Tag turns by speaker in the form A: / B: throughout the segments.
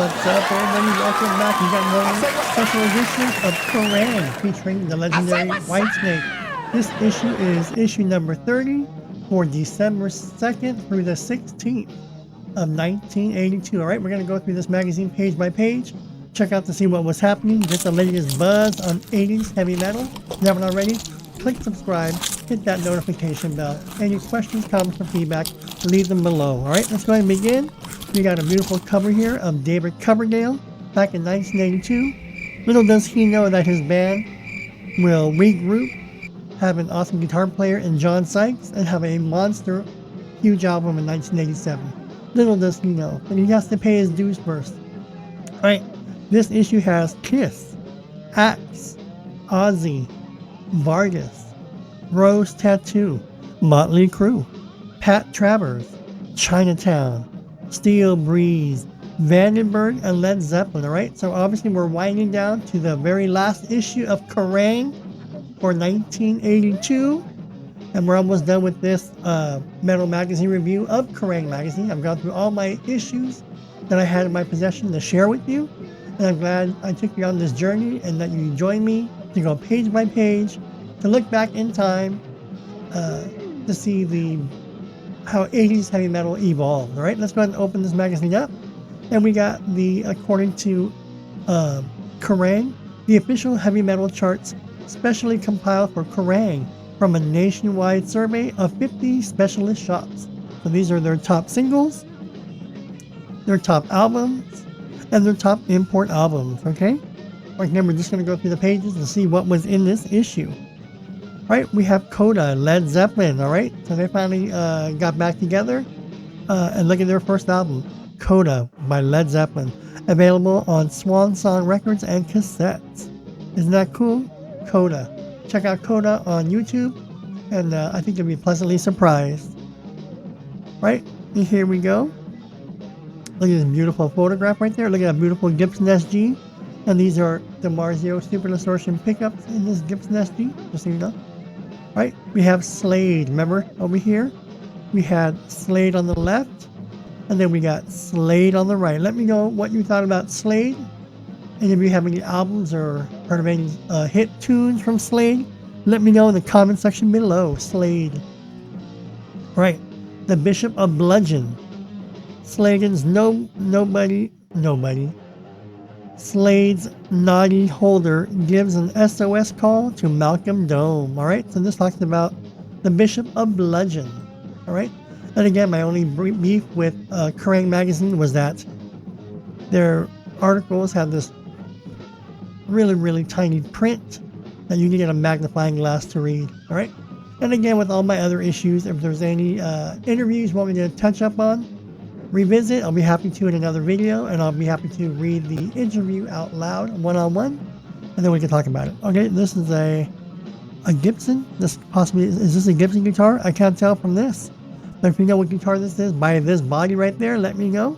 A: What's up, everybody? Welcome back. We got another special edition of Kerrang! Featuring the legendary Whitesnake. This issue is issue number 30 for December 2nd through the 16th of 1982. Alright, we're going to go through this magazine page by page. Check out to see what was happening. Get the latest buzz on 80s heavy metal. If you haven't already, click subscribe, hit that notification bell. Any questions, comments, or feedback, leave them below. Alright, let's go ahead and begin. We got a beautiful cover here of David Coverdale back in 1982. Little does he know that his band will regroup, have an awesome guitar player in John Sykes, and have a monster, huge album in 1987. Little does he know. But he has to pay his dues first. Alright, this issue has Kiss, Axe, Ozzy, Vargas, Rose Tattoo, Motley Crue, Pat Travers, Chinatown, Steel Breeze, Vandenberg, and Led Zeppelin. Alright, so obviously we're winding down to the very last issue of Kerrang! For 1982, and we're almost done with this metal magazine review of Kerrang! Magazine. I've gone through all my issues that I had in my possession to share with you, and I'm glad I took you on this journey and that you join me to go page by page to look back in time to see how 80s heavy metal evolved. Alright, let's go ahead and open this magazine up. And we got according to Kerrang!, the official heavy metal charts specially compiled for Kerrang! From a nationwide survey of 50 specialist shops. So these are their top singles, their top albums, and their top import albums, okay? Right now we're just going to go through the pages and see what was in this issue. Right, we have Coda, Led Zeppelin, alright? So they finally got back together and look at their first album, Coda by Led Zeppelin, available on Swan Song Records and cassettes. Isn't that cool? Coda. Check out Coda on YouTube, and I think you'll be pleasantly surprised. Right, and here we go. Look at this beautiful photograph right there. Look at that beautiful Gibson SG. And these are the Marzio Super Distortion pickups in this Gibson SG, just so you know. Right, we have Slade, remember over here? We had Slade on the left, and then we got Slade on the right. Let me know what you thought about Slade, and if you have any albums or heard of any hit tunes from Slade, let me know in the comment section below. Slade. Right, the Bishop of Bludgeon. Slade's Nobody. Slade's Naughty Holder gives an SOS call to Malcolm Dome. Alright, so this talks about the Bishop of Bludgeon. Alright, and again, my only beef with Kerrang! Magazine was that their articles have this really tiny print that you need a magnifying glass to read. Alright, and again, with all my other issues, if there's any interviews you want me to touch up on, revisit, I'll be happy to in another video, and I'll be happy to read the interview out loud one-on-one, and then we can talk about it. Okay, this is a Gibson. This possibly is this a Gibson guitar? I can't tell from this, but if you know what guitar this is by this body right there, let me know.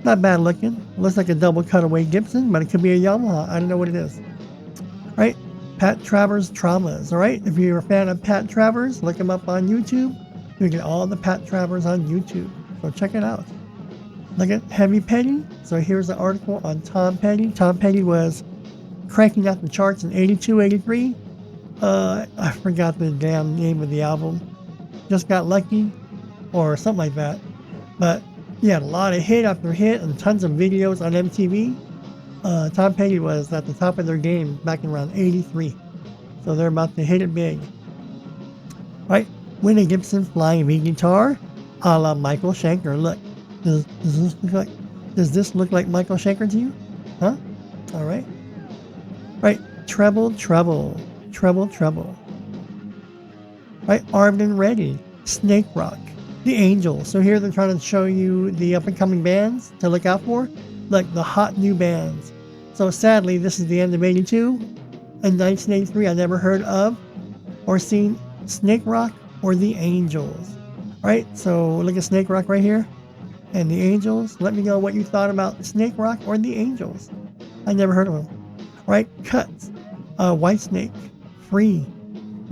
A: Not bad looking. Looks like a double cutaway Gibson, but it could be a Yamaha. I don't know what it is. Right, Pat Travers Traumas. All right, if you're a fan of Pat Travers, look him up on YouTube. You get all the Pat Travers on YouTube. So check it out. Look at Heavy Petty. So here's the article on Tom Petty. Tom Petty was cranking out the charts in 82, 83. I forgot the damn name of the album. Just Got Lucky or something like that. But he had a lot of hit after hit and tons of videos on MTV. Tom Petty was at the top of their game back in around 83. So they're about to hit it big. Right? Win a Gibson Flying V guitar. A la Michael Schenker. Look, does this look like Michael Schenker to you? Huh? All right. Right. Treble. Right. Armed and Ready. Snake Rock. The Angels. So here they're trying to show you the up and coming bands to look out for. Like the hot new bands. So sadly, this is the end of 82. In 1983, I never heard of or seen Snake Rock or the Angels. Right, so look at Snake Rock right here, and the Angels. Let me know what you thought about Snake Rock or the Angels. I never heard of them. Right, Cuts, Whitesnake, Free,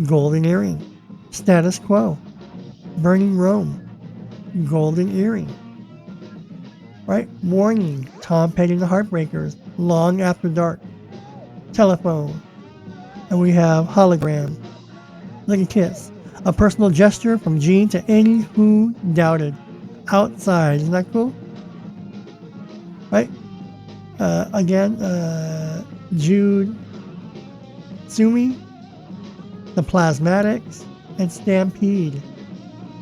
A: Golden Earring, Status Quo, Burning Rome, Golden Earring, Right? Warning, Tom Petty and the Heartbreakers, Long After Dark, Telephone, and we have Hologram. Look at Kiss. A personal gesture from Gene to any who doubted. Outside, isn't that cool? Right? Again, Jude, Sumi, The Plasmatics, and Stampede.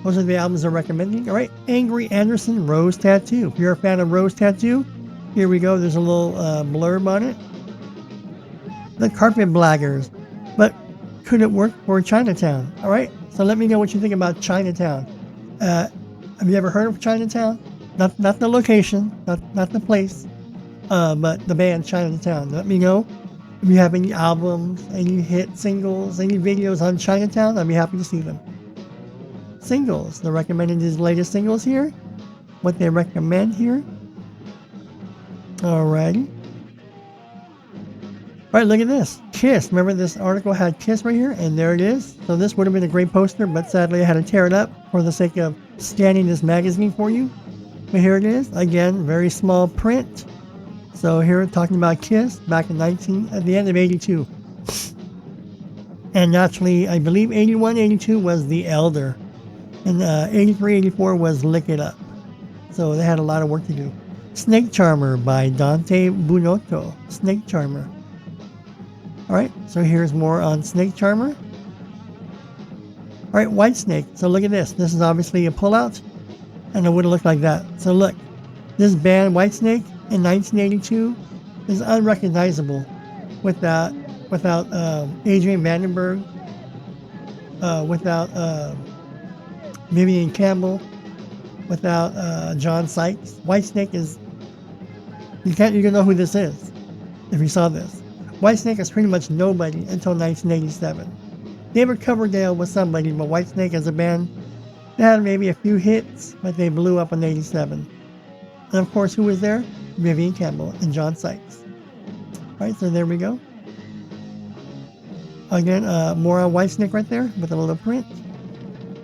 A: Those are the albums they're recommending. All right, Angry Anderson, Rose Tattoo. If you're a fan of Rose Tattoo, here we go. There's a little blurb on it. The Carpet Blaggers, but could it work for Chinatown? All right, so let me know what you think about Chinatown. Have you ever heard of Chinatown? Not the location, not the place, but the band Chinatown. Let me know if you have any albums, any hit singles, any videos on Chinatown. I'd be happy to see them. Singles. They're recommending these latest singles here. What they recommend here. Alrighty. Alright, look at this. Kiss. Remember this article had Kiss right here? And there it is. So this would have been a great poster, but sadly I had to tear it up for the sake of scanning this magazine for you. But here it is. Again, very small print. So here talking about Kiss back in at the end of 82. And naturally, I believe 81, 82 was The Elder. And 83, 84 was Lick It Up. So they had a lot of work to do. Snake Charmer by Dante Bunotto. Snake Charmer. Alright, so here's more on Snake Charmer. Alright, Whitesnake. So look at this. This is obviously a pullout. And it would have looked like that. So look, this band Whitesnake in 1982 is unrecognizable without Adrian Vandenberg, without Vivian Campbell, without John Sykes. Whitesnake is, you can't even know who this is if you saw this. Whitesnake is pretty much nobody until 1987. David Coverdale was somebody, but Whitesnake as a band, they had maybe a few hits, but they blew up in 87. And of course, who was there? Vivian Campbell and John Sykes. Alright, so there we go. Again, more on Whitesnake right there with a little print.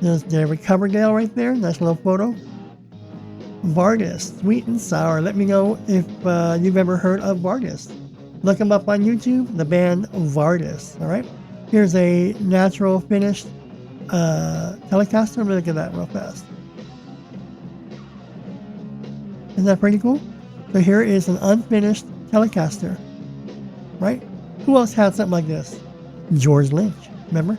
A: There's David Coverdale right there. Nice little photo. Vardis, Sweet and Sour. Let me know if you've ever heard of Vardis. Look them up on YouTube, the band Vardis. Alright? Here's a natural finished Telecaster. Look at that real fast. Isn't that pretty cool? So here is an unfinished Telecaster. Right? Who else had something like this? George Lynch. Remember?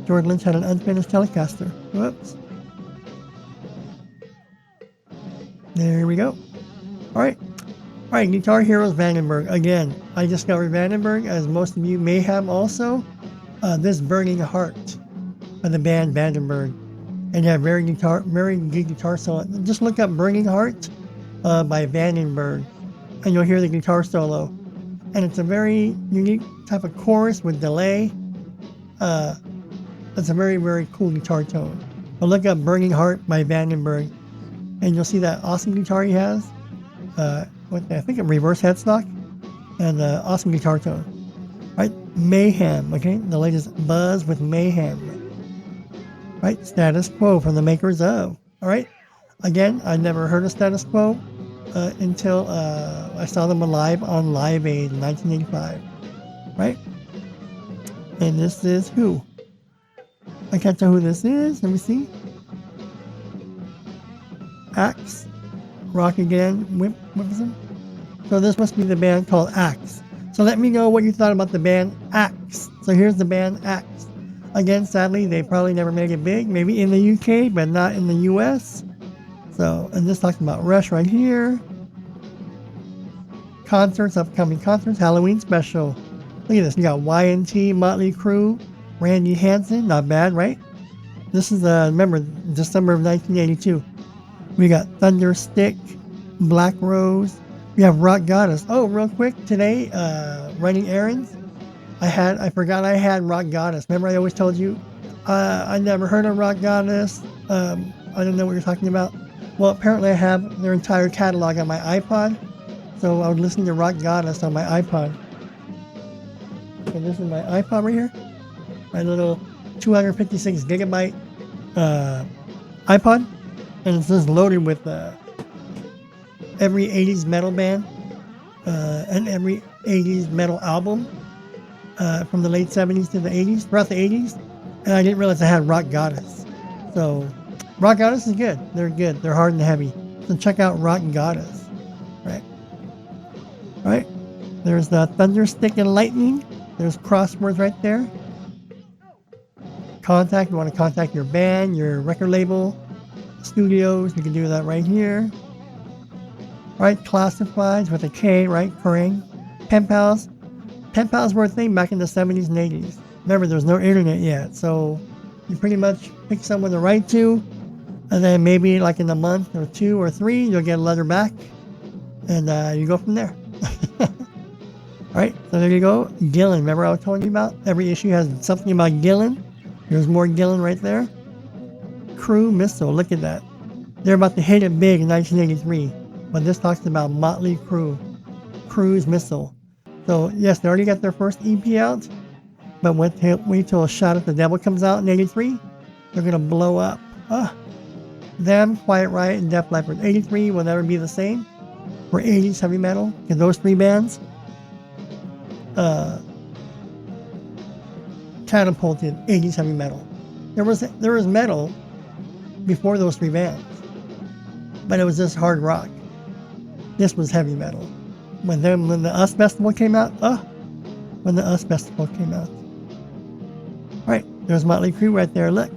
A: George Lynch had an unfinished Telecaster. Whoops. There we go. Alright. Alright, Guitar Heroes Vandenberg. Again, I discovered Vandenberg, as most of you may have also. This Burning Heart by the band Vandenberg. And they have very good guitar solo. Just look up Burning Heart by Vandenberg, and you'll hear the guitar solo. And it's a very unique type of chorus with delay. It's a very, very cool guitar tone. But look up Burning Heart by Vandenberg, and you'll see that awesome guitar he has. I think a reverse headstock, and awesome guitar tone. Right, Mayhem. Okay, the latest buzz with Mayhem. Right, Status Quo from the makers of. All right, again, I never heard of Status Quo until I saw them live on Live Aid in 1985. Right, and this is who? I can't tell who this is. Let me see. Axe, Rock Again, Whippism. So this must be the band called Axe. So let me know what you thought about the band Axe. So here's the band Axe. Again, sadly, they probably never made it big. Maybe in the UK, but not in the US. So, and this talks about Rush right here. Concerts, upcoming concerts, Halloween special. Look at this. You got Y&T, Motley Crue, Randy Hansen. Not bad, right? This is, remember, December of 1982. We got Thunderstick, Black Rose. We have Rock Goddess. Oh, real quick, today, running errands, I forgot I had Rock Goddess. Remember I always told you, I never heard of Rock Goddess. I don't know what you're talking about. Well, apparently I have their entire catalog on my iPod. So I would listen to Rock Goddess on my iPod. So this is my iPod right here. My little 256 gigabyte iPod. And it's just loaded with every 80s metal band and every 80s metal album from the late 70s to the 80s, throughout the 80s. And I didn't realize I had Rock Goddess. So Rock Goddess is good. They're good. They're hard and heavy. So check out Rock Goddess. Right. All right. There's the Thunder Stick and Lightning. There's crosswords right there. Contact. You want to contact your band, your record label, studios. You can do that right here. Right. Classifieds with a K. Right. Kerrang. Pen pals. Pen pals were a thing back in the 70s and 80s. Remember, there's no internet yet, so you pretty much pick someone to write to, and then maybe like in a month or 2 or 3, you'll get a letter back, and you go from there. Alright, so there you go. Gillen, remember I was telling you about? Every issue has something about Gillen. Here's more Gillen right there. Crew Missile, look at that. They're about to hit it big in 1983, but this talks about Motley Crue. Cruise Missile. So yes, they already got their first EP out, but wait till A Shot at the Devil comes out in 83. They're going to blow up. Them, Quiet Riot, and Def Leppard. 83 will never be the same for 80s heavy metal, because those 3 bands catapulted 80s heavy metal. There was metal before those 3 bands, but it was just hard rock. This was heavy metal. When the US Festival came out, when the US Festival came out. Right, there's Motley Crue right there, look.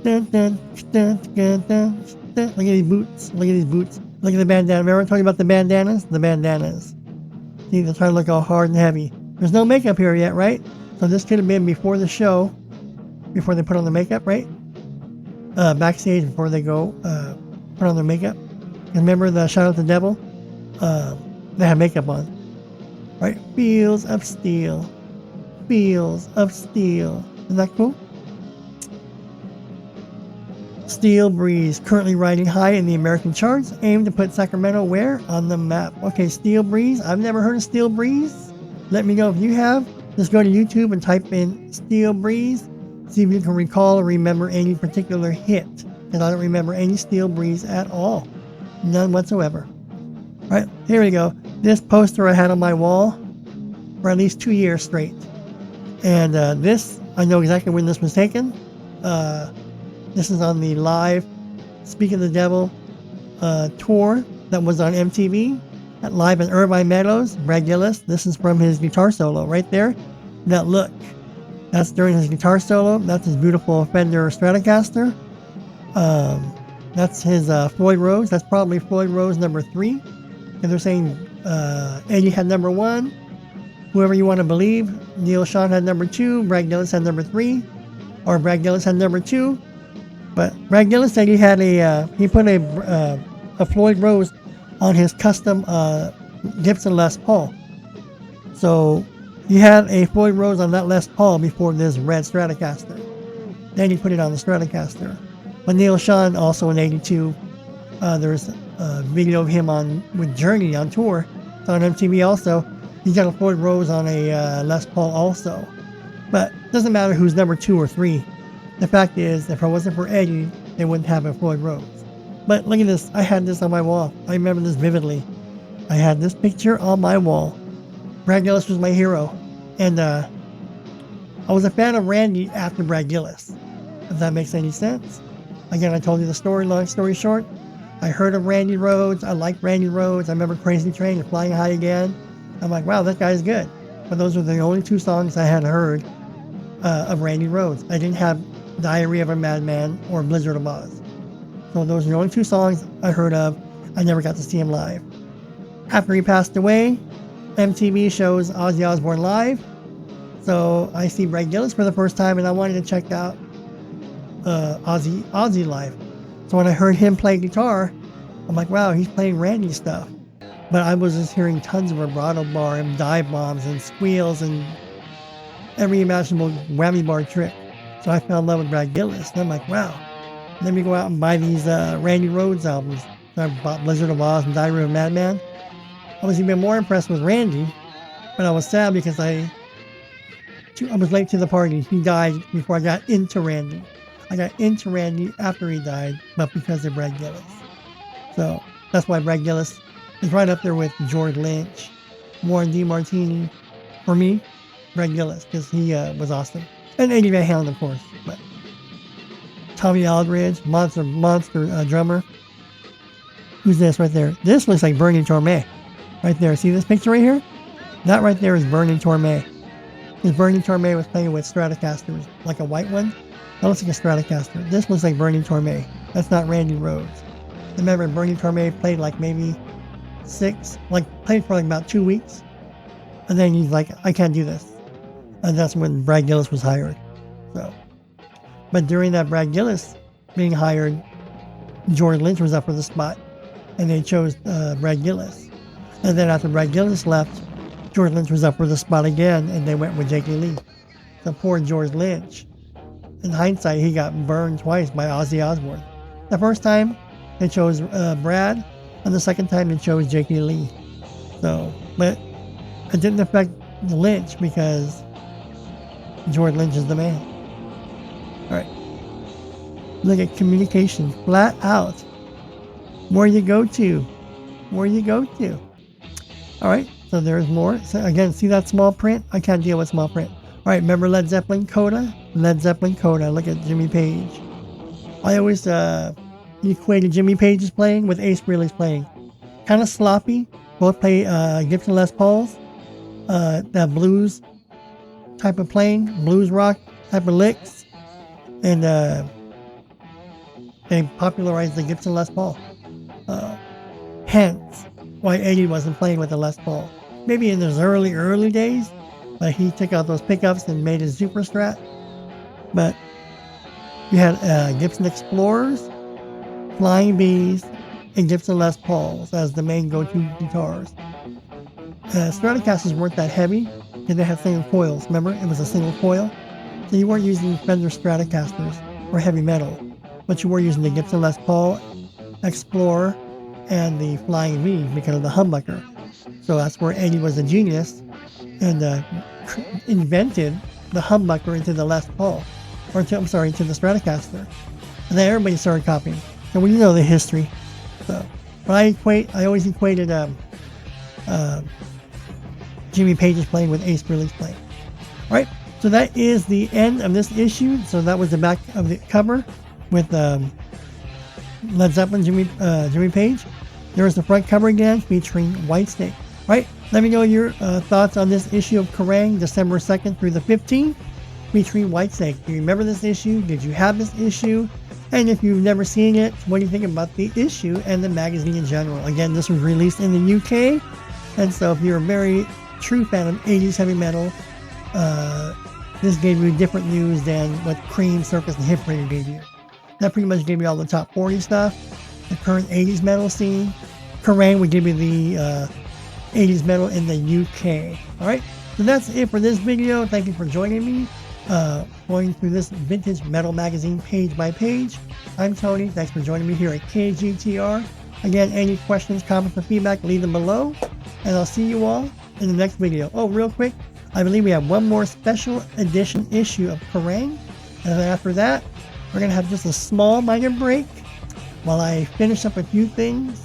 A: Dun, dun, dun, dun, dun, dun. Look at these boots, look at these boots. Look at the bandana. Remember I told you about the bandanas? The bandanas. See, they're trying to look all hard and heavy. There's no makeup here yet, right? So this could have been before the show, before they put on the makeup, right? Backstage before they go put on their makeup. And remember the Shot at the Devil? They have makeup on. Right? Fields of Steel. Fields of Steel. Isn't that cool? Steel Breeze, currently riding high in the American charts, aim to put Sacramento where? On the map. Okay, Steel Breeze. I've never heard of Steel Breeze. Let me know if you have. Just go to YouTube and type in Steel Breeze. See if you can recall or remember any particular hit. Because I don't remember any Steel Breeze at all. None whatsoever. Alright, here we go. This poster I had on my wall for at least 2 years straight. And this, I know exactly when this was taken. This is on the live Speak of the Devil tour that was on MTV. At live in Irvine Meadows, Brad Gillis. This is from his guitar solo right there. Now look, that's during his guitar solo. That's his beautiful Fender Stratocaster. That's his Floyd Rose. That's probably Floyd Rose number 3. And they're saying Eddie had number 1. Whoever you want to believe. Neil Sean had number 2. Brad Gillis had number 3. Or Brad Gillis had number 2. But Brad Gillis said he had he put a Floyd Rose on his custom Gibson Les Paul. So he had a Floyd Rose on that Les Paul before this red Stratocaster. Then he put it on the Stratocaster. But Neil Sean also in 82, there's a video of him with Journey on tour. It's on MTV also. He got a Floyd Rose on a Les Paul also. But it doesn't matter who's number 2 or 3. The fact is, if it wasn't for Eddie, they wouldn't have a Floyd Rose. But look at this. I had this on my wall. I remember this vividly. I had this picture on my wall. Brad Gillis was my hero. And I was a fan of Randy after Brad Gillis. If that makes any sense. Again, I told you the story, long story short. I heard of Randy Rhoads. I liked Randy Rhoads. I remember Crazy Train and Flying High Again. I'm like, wow, that guy's good. But those were the only 2 songs I had heard of Randy Rhoads. I didn't have Diary of a Madman or Blizzard of Oz. So those are the only 2 songs I heard of. I never got to see him live. After he passed away, MTV shows Ozzy Osbourne live. So I see Brad Gillis for the first time, and I wanted to check out Ozzy live. So when I heard him play guitar, I'm like, wow, he's playing Randy stuff. But I was just hearing tons of vibrato bar and dive bombs and squeals and every imaginable whammy bar trick. So I fell in love with Brad Gillis. And I'm like, wow. Let me go out and buy these Randy Rhoads albums. So I bought Blizzard of Oz and Diary of a Madman. I was even more impressed with Randy, but I was sad because I was late to the party. He died before I got into Randy. I got into Randy after he died, but because of Brad Gillis. So that's why Brad Gillis It's right up there with George Lynch, Warren D. Martini. For me, Greg Gillis, because he was awesome. And Eddie Van Halen, of course. But Tommy Aldridge, monster drummer. Who's this right there? This looks like Bernie Torme. Right there. See this picture right here? That right there is Bernie Torme. Because Bernie Torme was playing with Stratocasters, like a white one. That looks like a Stratocaster. This looks like Bernie Torme. That's not Randy Rhoads. Remember, Bernie Torme played like maybe played for like about 2 weeks. And then he's like, I can't do this. And that's when Brad Gillis was hired. So, but during that Brad Gillis being hired, George Lynch was up for the spot. And they chose Brad Gillis. And then after Brad Gillis left, George Lynch was up for the spot again, and they went with J.K. Lee. So poor George Lynch. In hindsight, he got burned twice by Ozzy Osbourne. The first time, they chose Brad, and the second time, they chose J.K. Lee. So, but it didn't affect Lynch because George Lynch is the man. All right. Look at communication, flat out. Where you go to. Where you go to. All right. So there's more. So again, see that small print? I can't deal with small print. All right, remember Led Zeppelin Coda? Led Zeppelin Coda. Look at Jimmy Page. I always equated Jimmy Page's playing with Ace Frehley's playing. Kind of sloppy. Both play Gibson Les Pauls. That blues type of playing, blues rock type of licks. And they popularized the Gibson Les Paul. Hence why Eddie wasn't playing with the Les Paul. Maybe in those early days, but he took out those pickups and made his Super Strat. But you had Gibson Explorers, Flying Bees, and Gibson Les Pauls as the main go-to guitars. Stratocasters weren't that heavy because they had single coils. Remember, it was a single coil, so you weren't using Fender Stratocasters for heavy metal, but you were using the Gibson Les Paul, Explorer, and the Flying V because of the humbucker. So that's where Eddie was a genius and invented the humbucker into the Les Paul, into the Stratocaster. And then everybody started copying. So when you know the history. So, but I always equated Jimmy Page's playing with Ace Frehley's playing. All right, so that is the end of this issue. So that was the back of the cover with Led Zeppelin, Jimmy Page. There's the front cover again featuring Whitesnake. Right? Let me know your thoughts on this issue of Kerrang, December 2nd through the 15th, featuring Whitesnake. Do you remember this issue? Did you have this issue? And if you've never seen it, what do you think about the issue and the magazine in general? Again, this was released in the UK, and so if you're a very true fan of 80s heavy metal, this gave you different news than what Cream, Circus, and Hit Parade gave you. That pretty much gave you all the top 40 stuff, the current 80s metal scene. Kerrang would give you the 80s metal in the UK. Alright, so that's it for this video. Thank you for joining me, going through this vintage metal magazine page by page. I'm Tony. Thanks for joining me here at KGTR. Again, any questions, comments, or feedback, leave them below. And I'll see you all in the next video. Oh, real quick, I believe we have one more special edition issue of Kerrang. And then after that, we're going to have just a small minor break while I finish up a few things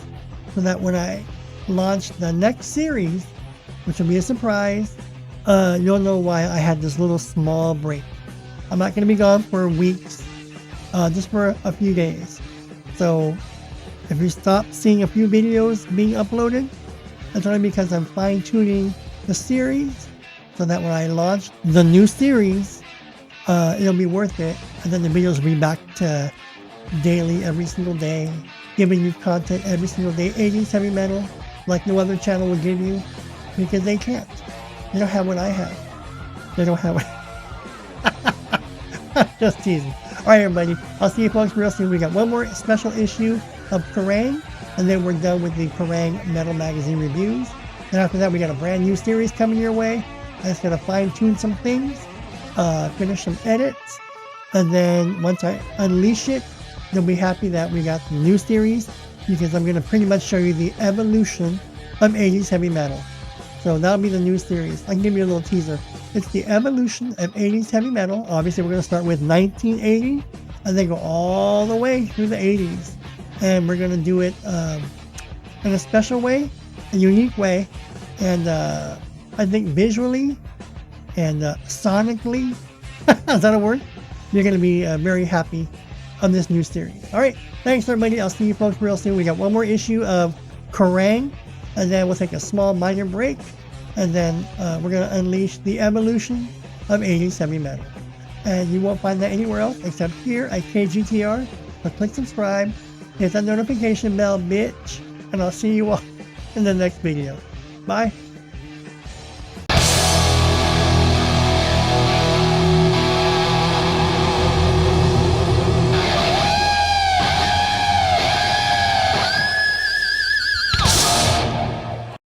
A: so that when I launch the next series, which will be a surprise, you'll know why I had this little small break. I'm not going to be gone for weeks, just for a few days. So if you stop seeing a few videos being uploaded, that's only because I'm fine-tuning the series so that when I launch the new series, it'll be worth it, and then the videos will be back to daily every single day, giving you content every single day, 80s heavy metal, like no other channel will give you, because they can't. They don't have what I have. They don't have what... Just teasing. Alright everybody, I'll see you folks real soon. We got one more special issue of Kerrang, and then we're done with the Kerrang Metal Magazine reviews. And after that, we got a brand new series coming your way. I just gotta fine-tune some things, finish some edits, and then once I unleash it, you'll be happy that we got the new series, because I'm going to pretty much show you the evolution of 80s heavy metal. So that'll be the new series. I can give you a little teaser. It's the evolution of 80s heavy metal. Obviously, we're going to start with 1980 and then go all the way through the 80s. And we're going to do it in a special way a unique way, and I think visually and sonically, is that a word? You're going to be very happy on this new series. All right, thanks everybody. I'll see you folks real soon. We got one more issue of Kerrang, and then we'll take a small minor break, and then we're going to unleash the evolution of 80s heavy metal. And you won't find that anywhere else except here at KGTR. So click subscribe, hit that notification bell, bitch, and I'll see you all in the next video. Bye.